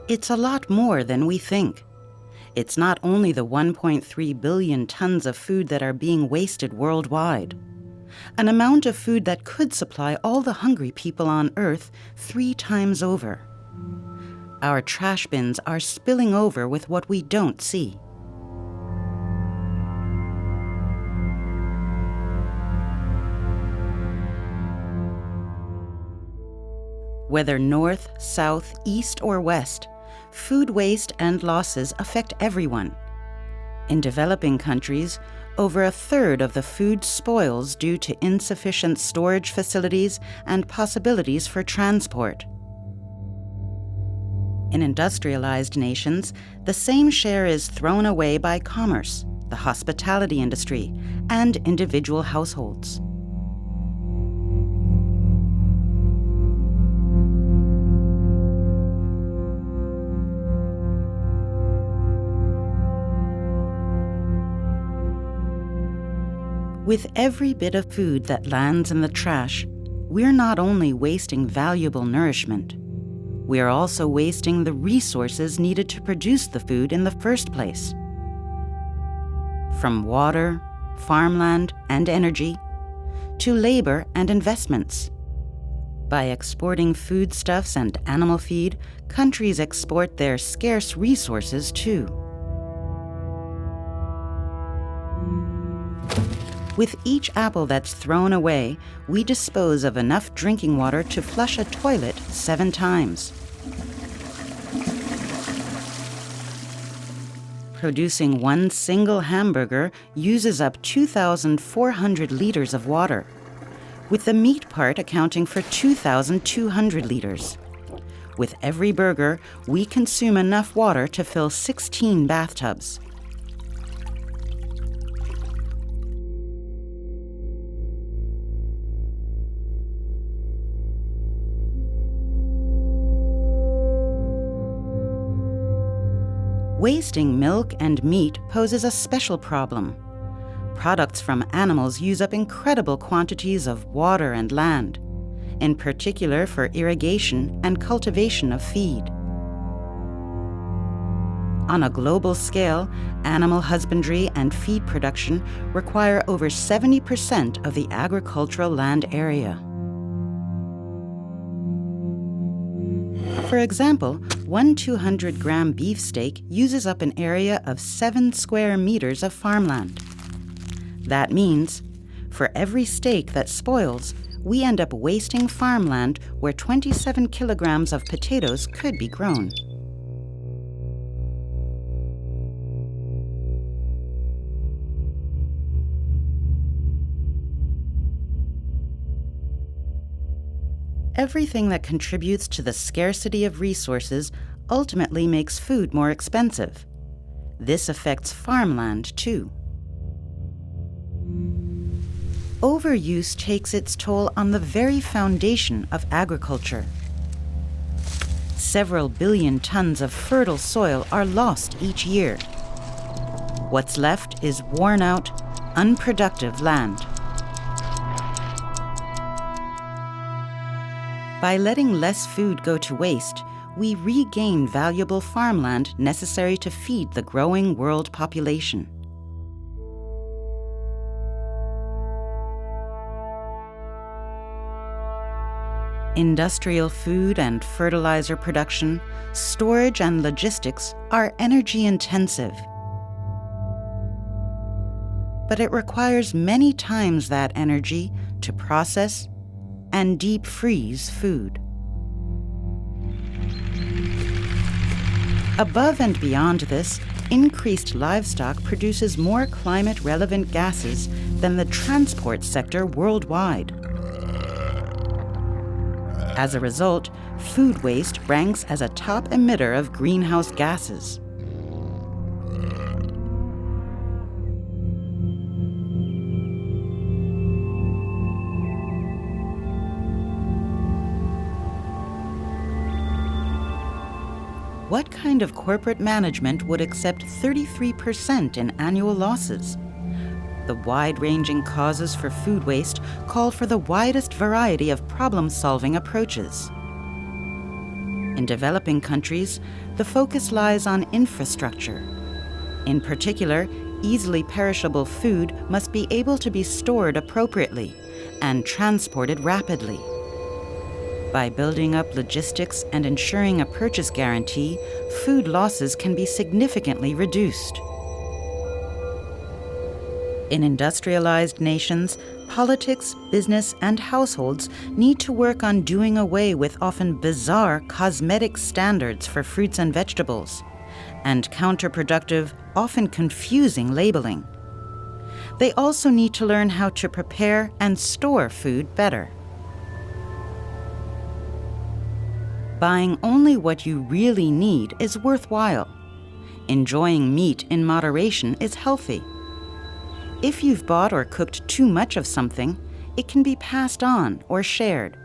It's a lot more than we think. It's not only the 1.3 billion tons of food that are being wasted worldwide, an amount of food that could supply all the hungry people on Earth 3 times over. Our trash bins are spilling over with what we don't see. Whether north, south, east, or west, food waste and losses affect everyone. In developing countries, over 1/3 of the food spoils due to insufficient storage facilities and possibilities for transport. In industrialized nations, the same share is thrown away by commerce, the hospitality industry, and individual households. With every bit of food that lands in the trash, we're not only wasting valuable nourishment, we're also wasting the resources needed to produce the food in the first place. From water, farmland, and energy, to labor and investments. By exporting foodstuffs and animal feed, countries export their scarce resources too. With each apple that's thrown away, we dispose of enough drinking water to flush a toilet 7 times. Producing one single hamburger uses up 2,400 liters of water, with the meat part accounting for 2,200 liters. With every burger, we consume enough water to fill 16 bathtubs. Wasting milk and meat poses a special problem. Products from animals use up incredible quantities of water and land, in particular for irrigation and cultivation of feed. On a global scale, animal husbandry and feed production require over 70% of the agricultural land area. For example, one 200-gram beefsteak uses up an area of 7 square meters of farmland. That means, for every steak that spoils, we end up wasting farmland where 27 kilograms of potatoes could be grown. Everything that contributes to the scarcity of resources ultimately makes food more expensive. This affects farmland too. Overuse takes its toll on the very foundation of agriculture. Several billion tons of fertile soil are lost each year. What's left is worn-out, unproductive land. By letting less food go to waste, we regain valuable farmland necessary to feed the growing world population. Industrial food and fertilizer production, storage and logistics are energy intensive. But it requires many times that energy to process and deep freeze food. Above and beyond this, increased livestock produces more climate-relevant gases than the transport sector worldwide. As a result, food waste ranks as a top emitter of greenhouse gases. What kind of corporate management would accept 33% in annual losses? The wide-ranging causes for food waste call for the widest variety of problem-solving approaches. In developing countries, the focus lies on infrastructure. In particular, easily perishable food must be able to be stored appropriately and transported rapidly. By building up logistics and ensuring a purchase guarantee, food losses can be significantly reduced. In industrialized nations, politics, business, and households need to work on doing away with often bizarre cosmetic standards for fruits and vegetables, and counterproductive, often confusing labeling. They also need to learn how to prepare and store food better. Buying only what you really need is worthwhile. Enjoying meat in moderation is healthy. If you've bought or cooked too much of something, it can be passed on or shared.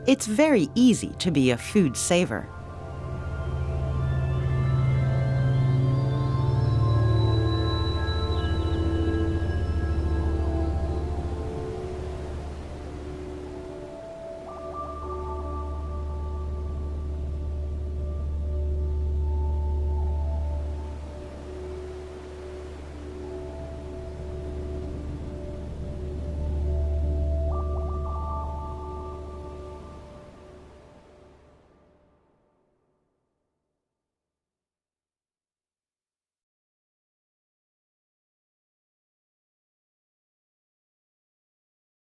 It's very easy to be a food saver.